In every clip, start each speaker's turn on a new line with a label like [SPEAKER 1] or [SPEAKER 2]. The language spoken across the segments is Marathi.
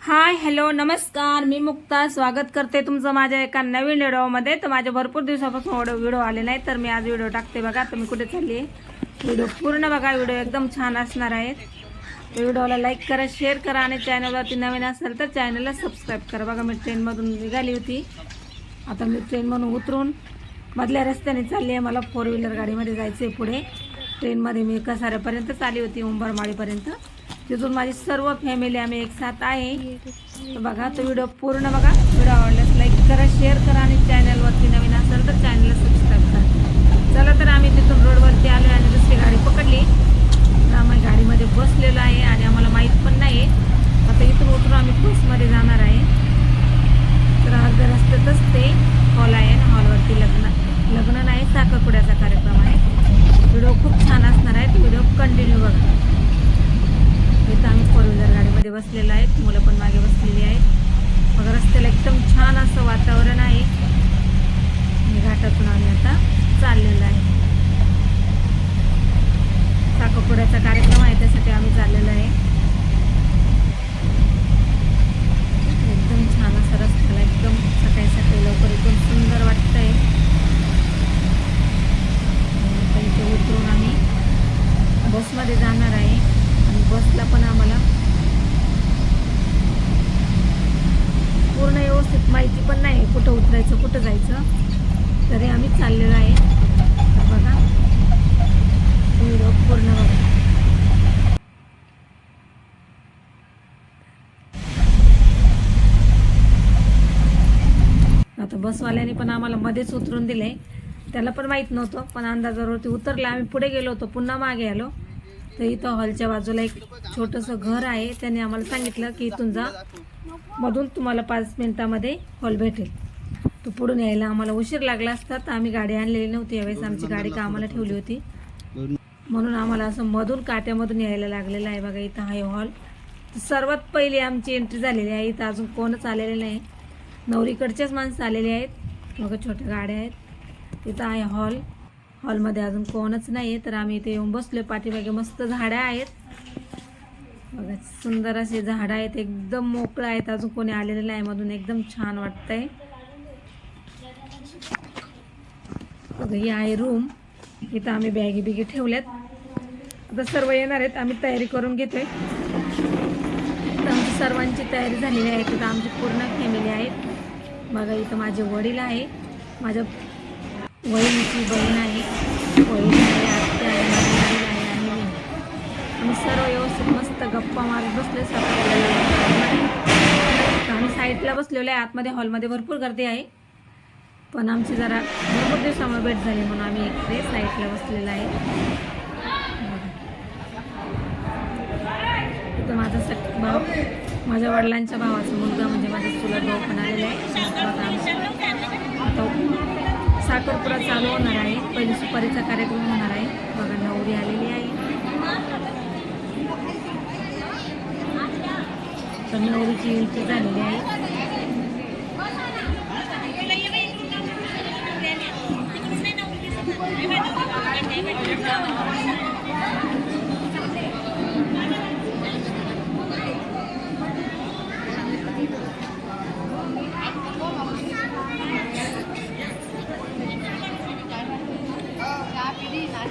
[SPEAKER 1] हाय हॅलो नमस्कार, मी मुक्ता स्वागत करते तुमचं माझ्या एका नवीन व्हिडिओमध्ये. तर माझ्या भरपूर दिवसापासून व्हिडिओ आले नाही, तर मी आज व्हिडिओ टाकते. बघा तुम्ही कुठे चालली आहे, व्हिडिओ पूर्ण बघा. व्हिडिओ एकदम छान असणार आहे. व्हिडिओला लाईक करा, शेअर करा आणि चॅनलवरती नवीन असेल तर चॅनलला सबस्क्राईब करा. बघा मी ट्रेनमधून निघाली होती, आता मी ट्रेनमधून उतरून मधल्या रस्त्याने चालली आहे. मला 4 व्हीलर गाडीमध्ये जायचं आहे पुढे. ट्रेनमध्ये मी कसाऱ्यापर्यंत आली होती, उंबरमाळीपर्यंत. तिथून माझी सर्व फॅमिली आम्ही एक साथ आहे. तर बघा तो व्हिडिओ पूर्ण बघा. व्हिडिओ आवडल्यास लाईक करा, शेअर करा आणि चॅनलवरती नवीन असेल तर चॅनलला सबस्क्राईब करा. चला तर आम्ही तिथून रोडवरती आलो आणि दुसरी गाडी पकडली. तर आम्ही गाडीमध्ये बसलेलो आहे आणि आम्हाला माहीत पण नाही. आता इथून उतरून आम्ही बसमध्ये जाणार आहे. तर अर्ध्या रस्त्यातच ते हॉल आहे आणि हॉलवरती लग्न नाही, साखरपुड्याचा कार्यक्रम आहे. व्हिडिओ खूप छान असणार आहे, तो व्हिडिओ कंटिन्यू बघा. इथं आम्ही 4 व्हीलर गाडीमध्ये बसलेलो आहे, मुलं पण मागे बसलेली आहेत. मग रस्त्याला एकदम छान असं वातावरण आहे. घाटातून आम्ही आता चाललेलो आहे. साखरपुड्याचा कार्यक्रम आहे, त्यासाठी आम्ही चाललेलो आहे. एकदम छान असं रस्त्याला एकदम सकाळी सकाळी लवकर एकदम सुंदर वाटतंय. इथे उतरून आम्ही बसमध्ये जाणार आहे आणि बसला पण आम्हाला पूर्ण व्यवस्थित माहिती पण नाही कुठं उतरायचं कुठं जायचं, तरी आम्ही चाललेलो आहे. तर बघा व्हिडिओ पूर्ण बघा. आता बसवाल्याने पण आम्हाला मध्येच उतरून दिले. त्याला पण माहीत नव्हतं, पण अंदाजावरती उतरलं. आम्ही पुढे गेलो होतो, पुन्हा मागे आलो. तर इथं हॉलच्या बाजूला एक छोटंसं घर आहे. त्याने आम्हाला सांगितलं की इथून जा, मधून तुम्हाला 5 मिनिटामध्ये हॉल भेटेल. तो पुढून यायला आम्हाला उशीर लागला असता, तर आम्ही गाडी आणलेली नव्हती. यावेळेस आमची गाडी कामाला ठेवली होती, म्हणून आम्हाला असं मधून काट्यामधून यायला लागलेलं आहे. बघा इथं आहे हॉल. सर्वात पहिली आमची एंट्री झालेली आहे. इथं अजून कोणच आलेले नाही, नवरीकडचेच माणसं आलेली आहेत. बघा छोट्या गाड्या आहेत. इथं आहे हॉल. हॉलमध्ये अजून कोणच नाही आहे, तर आम्ही इथे येऊन बसलो. पाठीमागे मस्त झाडं आहेत. बघा सुंदर असे झाडं आहेत, एकदम मोकळं आहेत. अजून कोणी आलेलं नाही मधून, एकदम छान वाटतंय. बघा ही आहे रूम. इथं आम्ही बॅगी बिगी ठेवल्यात. आता सर्व येणार आहेत, आम्ही तयारी करून घेतोय. तर आमची सर्वांची तयारी झालेली आहे. तिथं आमची पूर्ण फॅमिली आहे. बघा इथं माझे वडील आहे, माझ्या वहिनीची बहीण आहे, वहीण आहे, आत्या आहे, माझी वडील आहे आणि मी. आम्ही सर्व व्यवस्थित मस्त गप्पा मारत बसले. आम्ही साईडला बसलेलो आहे. आतमध्ये हॉलमध्ये भरपूर गर्दी आहे, पण आमची जरा भरपूर दिवसामुळे भेट झाली म्हणून आम्ही इकडे साईडला बसलेलो आहे. तिथं माझा भाऊ, माझ्या वडिलांच्या भावाचा मुलगा म्हणजे माझा चुलत भाऊ पण आलेला आहे. आता साखरपुडा चालू होणार आहे, पहिली सुपारीचा कार्यक्रम होणार आहे. बघा नवरी आलेली आहे, तर नवरीची एंट्री झालेली आहे.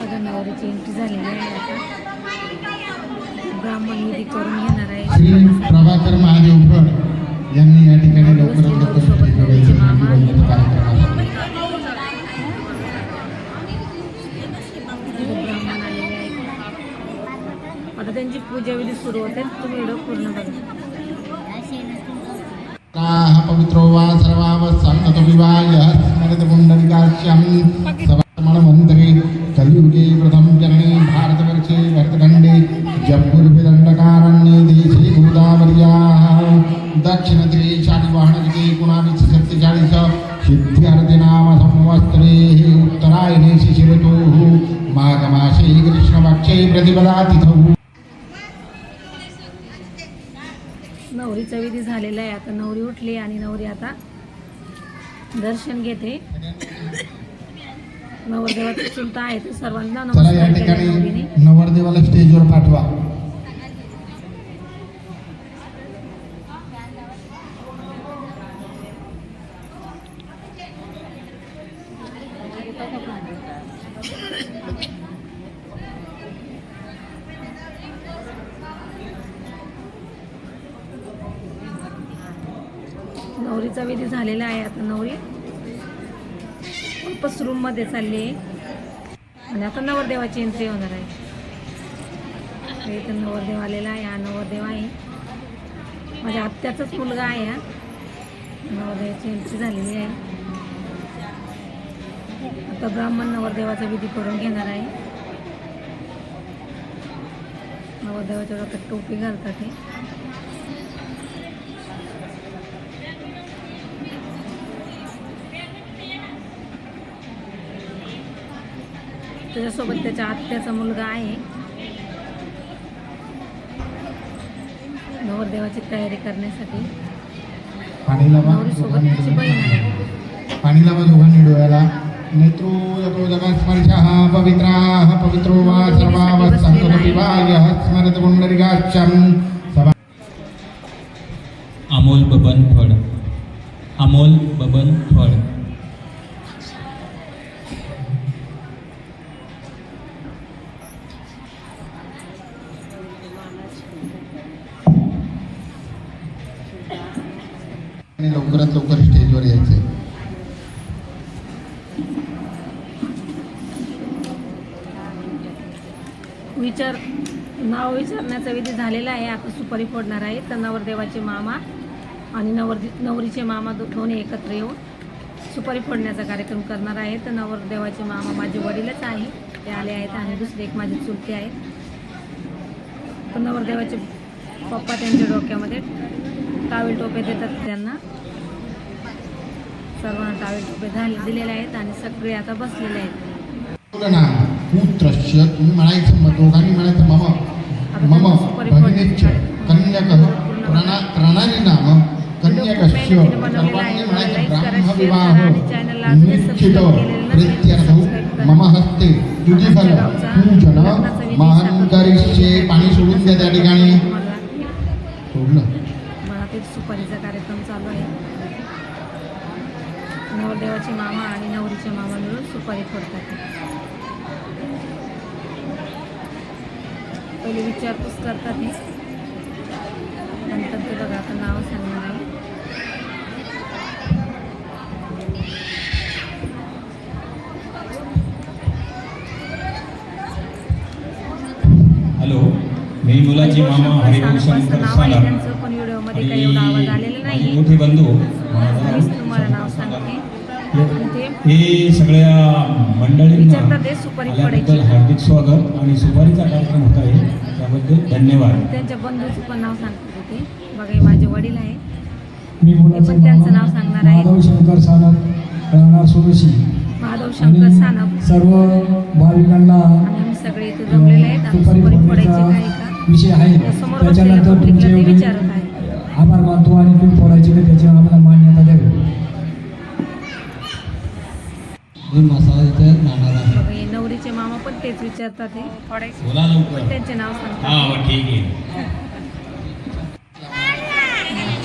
[SPEAKER 1] बघा नवरीची एंट्री झालेली आहे. आता ब्राह्मण विधी करून घेणार आहे.
[SPEAKER 2] श्री प्रभाकर महादेव भट यांनी या ठिकाणी लवकरात लवकर
[SPEAKER 1] ब्राह्मण आलेले आहेत. आता त्यांची पूजा विधी सुरू होते. तुम्ही व्हिडिओ पूर्ण बघा.
[SPEAKER 2] का पवित्रो वा सर्वावसन्नत विवाह स्मरत पुंडलिकाश्यम समणमंतरे कलियुगे प्रथम चरणे भारतवर्षे भरतखंडे जम्बूर्विदंडकारण्ये देशे गोदावर्याः दक्षिणदिशे शालिवाहनयुगे 1947 सिद्ध्यर्थिनाम संवत्सरे उत्तरायणे शिशिरतुः माघमासे कृष्णपक्षे प्रतिपदातिथौ.
[SPEAKER 1] नवरीचा विधी झालेला आहे. आता नवरी उठली आणि नवरी आता दर्शन घेते. नवरदेवाचा चुलता आहे, तर सर्वांना नमस्कार केला नवरीने.
[SPEAKER 2] नवरदेवाला स्टेजवर पाठवा.
[SPEAKER 1] नवरीचा विधी झालेला आहे. आता नवरी वापस रूम मध्ये चालली आहे आणि आता नवरदेवाची एंट्री होणार आहे. इथं नवरदेव आलेला आहे. हा नवरदेव आहे, माझ्या आत्याचाच मुलगा आहे. हा नवरदेवाची एंट्री झालेली आहे. आता ब्राह्मण नवरदेवाचा विधी करून घेणार आहे. नवरदेवाच्या डोक्यात टोपी घालतात हे. त्याच्यासोबत त्याच्या आत्याचा मुलगा आहे. नवरदेवाची तयारी करण्यासाठी
[SPEAKER 2] पाणी लावा
[SPEAKER 1] नवरीसोबत त्याची बहीण आहे.
[SPEAKER 2] पाणी लावा दोघांनी डोळ्याला. नेत्रो यतो जगत्स्पर्शः पवित्राः पवित्रो वा सर्वावत् संकल्पविवाह्यः स्मरत पुंडरीकाक्षं सभा.
[SPEAKER 3] अमोल बबन फळ. अमोल बबन फळ.
[SPEAKER 2] आणि लवकरात लवकर स्टेजवर यायचंय.
[SPEAKER 1] नाव विचारण्याचा विधी झालेला आहे. आता सुपारी फोडणार आहे. तर नवरदेवाचे मामा आणि नवरीचे मामा दोन्ही एकत्र येऊन सुपारी फोडण्याचा कार्यक्रम करणार आहे. तर नवरदेवाचे मामा माझे वडीलच आहे, ते आले आहेत आणि दुसरे एक माझे चुलते आहेत. तर नवरदेवाचे पप्पा त्यांच्या डोक्यामध्ये टावेल टोपे देतात त्यांना. सर्वांना टावेल टोपे दिलेले आहेत आणि सगळे आता बसलेले आहेत.
[SPEAKER 2] ना पुत्रस्य तुम्ही म्हणायचं दोघांनी म्हणायचं मम भगिनीच्च कन्यकः प्रणाली नाम कन्यकस्य सर्वांनी म्हणायचं ब्राह्मविवाह निश्चित प्रीत्यर्थौ मम हस्ते तुझीफल पूजन महानकरिष्ये. पाणी सोडून द्या त्या ठिकाणी. सोडलं.
[SPEAKER 1] मला ते सुपारीचा कार्यक्रम चालू आहे. नवरदेवाचे मामा आणि नवरीचे मामा मिळून सुपारी फोडतात. पहिले विचारपूस करतात हे, नंतर ते बघा आता नाव सांगणार आहे.
[SPEAKER 3] हॅलो, मी मुलाची मामा हरिभाऊ शंकर
[SPEAKER 1] नाव आहे
[SPEAKER 3] साला
[SPEAKER 1] त्यांचं, पण व्हिडिओमध्ये काही एवढा आवाज आलेला
[SPEAKER 3] आणि
[SPEAKER 1] नाही.
[SPEAKER 3] मोठे बंधू
[SPEAKER 1] मीच तुम्हाला नाव सांगते. ते
[SPEAKER 3] हे सगळ्या मंडळींना
[SPEAKER 1] विचारतात ते सुपारी
[SPEAKER 3] आल्याबद्दल
[SPEAKER 1] फोडायची.
[SPEAKER 3] हार्दिक स्वागत आणि सुपारीचा कार्यक्रम होत आहे त्याबद्दल धन्यवाद.
[SPEAKER 1] त्यांच्या बंधूचं पण नाव सांगते ते. बघा हे माझे वडील आहे,
[SPEAKER 4] मी
[SPEAKER 1] ते
[SPEAKER 4] मुलाचं
[SPEAKER 1] पण त्यांचं नाव
[SPEAKER 4] मामा
[SPEAKER 1] सांगणार आहे.
[SPEAKER 4] माधव शंकर सानप राहणार सुरशी.
[SPEAKER 1] माधव शंकर
[SPEAKER 4] आणि
[SPEAKER 1] सानप.
[SPEAKER 4] सर्व भाविकांना
[SPEAKER 1] आणि आम्ही सगळे इथे जमलेले आहेत आणि
[SPEAKER 4] सुपारी
[SPEAKER 1] सुपारी फोडायची
[SPEAKER 4] फोडण्याचा
[SPEAKER 1] काय का
[SPEAKER 4] विषय आहे.
[SPEAKER 1] त्या समोर बसलेल्या
[SPEAKER 4] त्याच्यानंतर
[SPEAKER 1] पब्लिकला
[SPEAKER 4] तुमचे
[SPEAKER 1] ते
[SPEAKER 4] एवढे
[SPEAKER 1] विचारत आहे.
[SPEAKER 4] आभार मानतो आणि तुम्ही फोडायची का त्याची आम्हाला मान्यता द्यावी. मी मसाला इथे राहणार आहे.
[SPEAKER 1] बघा हे नवरीचे मामा पण तेच विचारतात हे फोडायचे,
[SPEAKER 3] बोला लवकर.
[SPEAKER 1] पण त्यांचे नाव सांगतात.
[SPEAKER 3] हा ठीक आहे.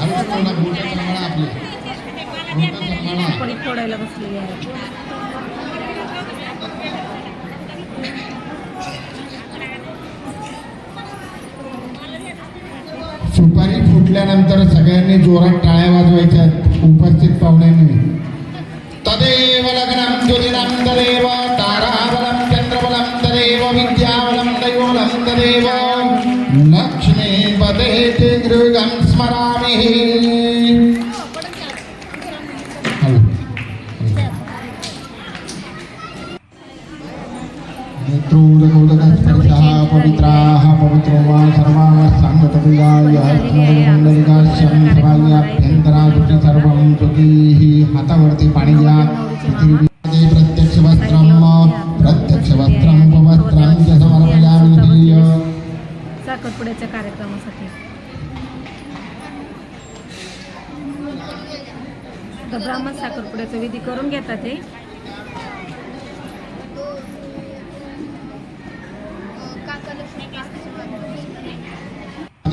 [SPEAKER 2] हळूच बोला, बोटाचं म्हणा आपले. बोटाचं म्हणा.
[SPEAKER 1] सुपारी फोडायला बसलेले आहेत.
[SPEAKER 2] सुपारी फुटल्यानंतर सगळ्यांनी जोरात टाळ्या वाजवायच्या उपस्थित पाहुण्यांनी. तदेव लग्नं ज्योतिनं तदेव ताराबलं चंद्रबलं तदेव विद्याबलं दैवबलं तदेव लक्ष्मीपते गृहं स्मरामि. नेत्रोदकोदकस्पर्शः पवित्राः पवित्रो वा सर्वावत् साङ्गतपियायः स्मरणपुण्डरीकाक्षं सर्वाभ्यन्तरादुषि सर्वं सुखीः. हातावरती पाणी घ्या. पृथिवीमध्ये प्रत्यक्ष वस्त्रं उपवस्त्रं च समर्पयामि.
[SPEAKER 1] साखरपुड्याच्या कार्यक्रमासाठी तर ब्राह्मण साखरपुड्याचा विधी करून घेतात ते.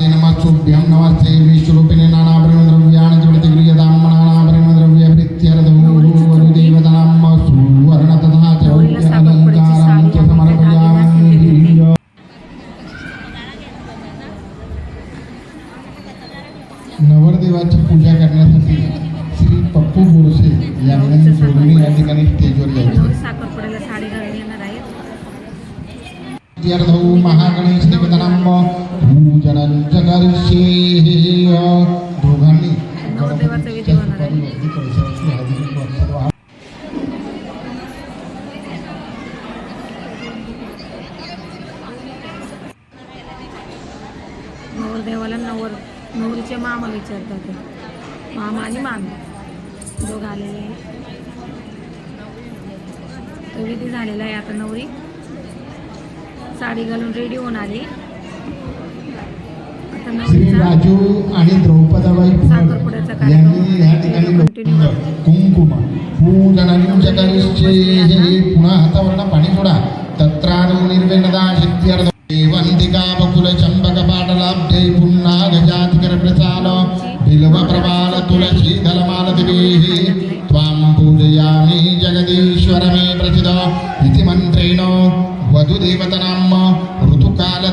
[SPEAKER 2] नमस्तुभ्यं नमस्ते विश्वरूपिणे नानाभरणद्रव्याणि जगतिगृह्यतां नानाभरणद्रव्यप्रीत्यर्थं वरुदेवतानां सुवर्ण तथा चौक्यालङ्कारं च समर्पयामि. नवरदेवाची पूजा करण्यासाठी पप्पू बोरसे यांनी जोडणी या ठिकाणी स्टेजवर यायचे.
[SPEAKER 1] नवरी साखरपुड्याला साडी घालून येणार आहेत.
[SPEAKER 2] तीर्थौ महागणेश निवेदनम पूजनं च करिष्ये. दोघांनी
[SPEAKER 1] नवरदेवाचा विधी होणार आहे. नवरदेवाला नवरीचे मामा विचारतात ते. मामा आणि मामी दोघं आलेले आहे. तो विधी झालेला आहे. आता नवरी साडी घालून रेडी होऊन आली. आता
[SPEAKER 2] श्री
[SPEAKER 1] नवरीचा
[SPEAKER 2] राजू आणि द्रौपदाबाई
[SPEAKER 1] साखरपुड्याचा
[SPEAKER 2] पुरंदर यांनी या ठिकाणी
[SPEAKER 1] कंटिन्यू
[SPEAKER 2] कुंकुम पूजनं च करिष्ये. पुन्हा हातावरनं पाणी सोडा. तत्रादौ निर्वेणदा शक्त्यर्थ देवंतिका बकुल चंपक पाटलाब्धे पुन्हा गजाधिकर प्रसाद बिल्व प्रबाल तुलसी दलमाल दिवेहि त्वां पूजयामि जगदीश्वर मे प्रसिद इति मंत्रेण वधुदेवतनाम ऋतुकाल.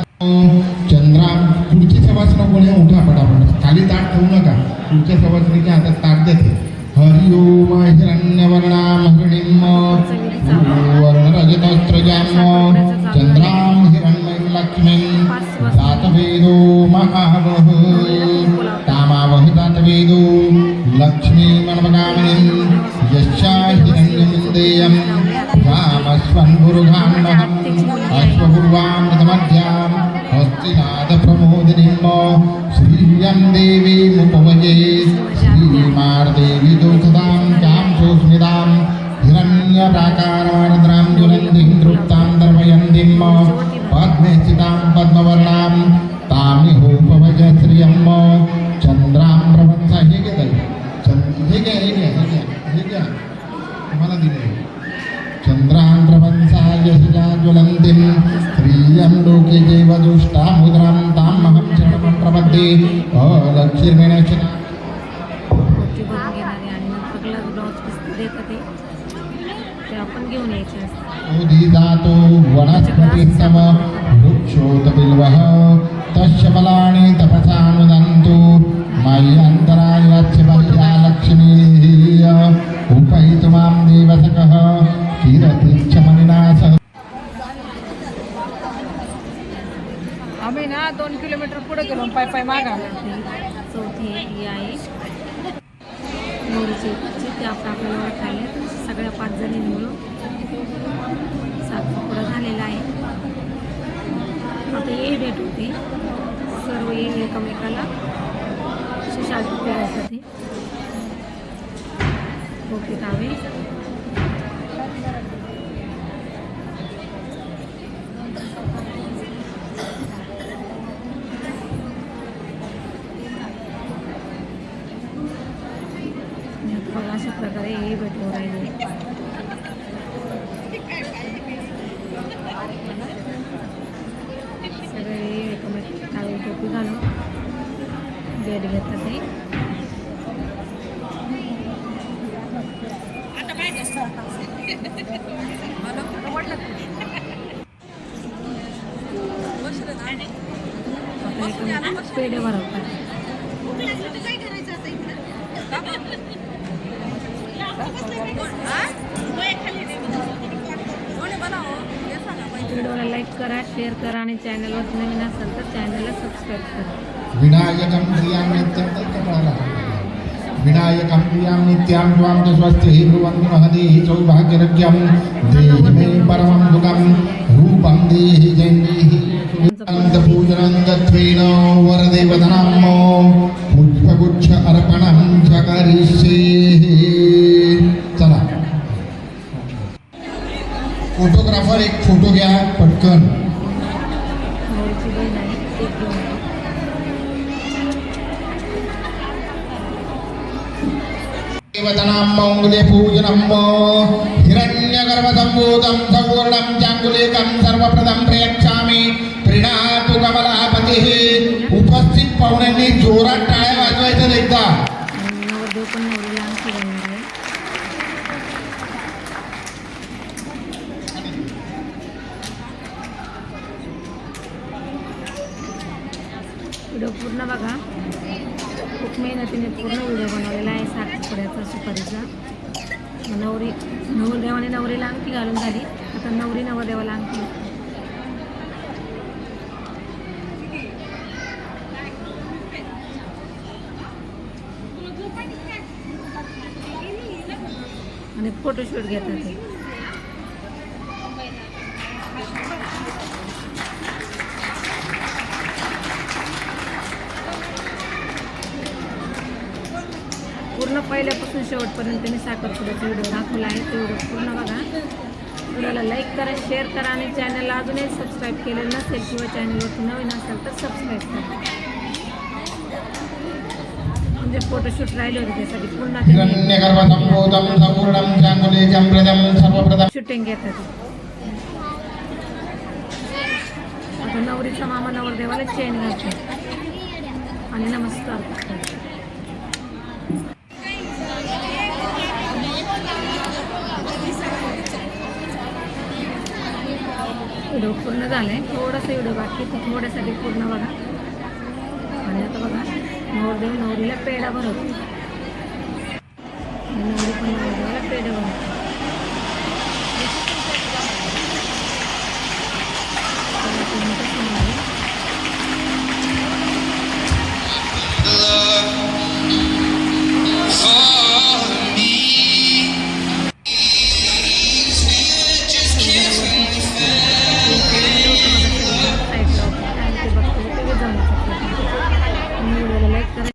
[SPEAKER 2] चंद्रा पुढची सवासनं कोणी उठा पटापट. खाली ताट ठेवू नका. पुढच्या सवासनीच्या हातात ताट देते. हरि ओम हिरण्यवर्णाम हरिणीम वर्णरजतस्त्रजाम चंद्राम हिरण्मयीं लक्ष्मीं जातवेदो महावह कामावह जातवेदो लक्ष्मीमनवगामिनीं यस्या हिरण्यमिन्देयं रामस्वन्गुरुघान्महम् अश्वपूर्वामृतमध्यां हस्तिनाथप्रमोदिनीं श्रीयं देवीमुपवये. श्रीमार्देवी दुःखदां कां सुस्मितां हिरण्यप्राकारमार्द्रां ज्वलन्तीं तृप्तां दर्पयन्तीं पद्मे स्थितां पद्मवर्णां तामिहोपवज श्रियं चंद्रां प्रबंध. हे घे ताई. हे घ्या तुम्हाला दिले. चंद्रां प्रबंसाय शिला ज्वलन्तीं श्रियं लोके जैव दुष्टा मुद्रां तामहं शरणं प्रपद्ये. अलक्ष्मीर्मेण
[SPEAKER 1] गोष्टी बघून घेणारे आणि नंतर ब्लाऊज पीस देतात ते आपण घेऊन यायचे असतात.
[SPEAKER 2] उदितातो वनस्पतिस्तव वृक्षोत बिल्वः तस्य फलानि तपसानुदन्तु मयि अन्तरायस्य बाह्या लक्ष्मीः उपैतु मां देवसखः कीरतिश्च मणिना सह.
[SPEAKER 1] आम्ही ना 2 किलोमीटर पुढे गेलो पाय मागा. चौथी ही आहे नवरीची ते आपल्याला ओळखायला सगळ्या 5 जणी मिळून साखरपुडा झालेला आहे. आता हे भेट होते सर्व एकमेकाला शादी करायसाठी ओके तावे. बघा अशा प्रकारे हे भेटून राहिले. सगळे एकमेक टाळी टोपी घालून भेट घेतात ते. पेढे भरवतात. व्हिडिओला लाईक करा, शेअर करा आणि चॅनलवर नवीन असेल तर चॅनलला सबस्क्राईब करा.
[SPEAKER 2] विनायकं प्रियां नित्यं तत्कपाला विनायकं प्रियां नित्यां त्वां च स्वस्तिः ब्रुवन्तु नः देहि सौभाग्यरज्ञं देहि मे परमं सुखं रूपं देहि जयन्तीः. अनन्तपूजनं दत्वेन वरदेवतनां पुष्पगुच्छ अर्पणं च करिष्ये. चला फोटोग्राफर एक फोटो घ्या पटकन.
[SPEAKER 1] नवरीची बहीण आहे ते घेऊन.
[SPEAKER 2] देवतनां मौले पूजनं हिरण्यगर्भसम्भूतं सौवर्णं चाङ्गुलिकं सर्वप्रथम प्रयच्छामि. प्रीणातु कमलापतिः. उपस्थित पाहुण्यांनी जोरात टाळ्या वाजवायचं एकदा.
[SPEAKER 1] नवरदेव पण नवरीला आणखी बनणार आहे. व्हिडिओ पूर्ण बघा. खूप मेहनतीने पूर्ण व्हिडिओ बनवलेला आहे साखरपुड्याचा सुपारीचा. नवरदेवाने नवरीला अंगठी घालून झाली, आता नवरी नवरदेवाला अंगठी. आणि फोटोशूट घेतात ते. पूर्ण पहिल्यापासून शेवटपर्यंत मी साखरपुड्याचा व्हिडिओ दाखवला आहे. तो व्हिडिओ पूर्ण बघा. व्हिडिओला लाईक करा, शेअर करा आणि चॅनलला अजूनही सबस्क्राईब केलेलं नसेल किंवा चॅनलवरती नवीन असेल तर सबस्क्राईब करा. म्हणजे फोटोशूट राहिले होते त्यासाठी पुन्हा
[SPEAKER 2] हिरण्यगर्भसंभूतं संपूर्णं चांगुलीकं सर्वप्रथम
[SPEAKER 1] शूटिंग घेतात. आता नवरीचा मामा नवरदेवाला चेन घालतो आणि नमस्कार करतात. व्हिडिओ पूर्ण झाला आहे, थोडासा व्हिडिओ बाकी तर थोड्यासाठी पूर्ण बघा. आणि आता बघा नवरदेव नवरीला पेढा भरवतो आणि नवरी पण नवरदेवाला पेढा भरवतो.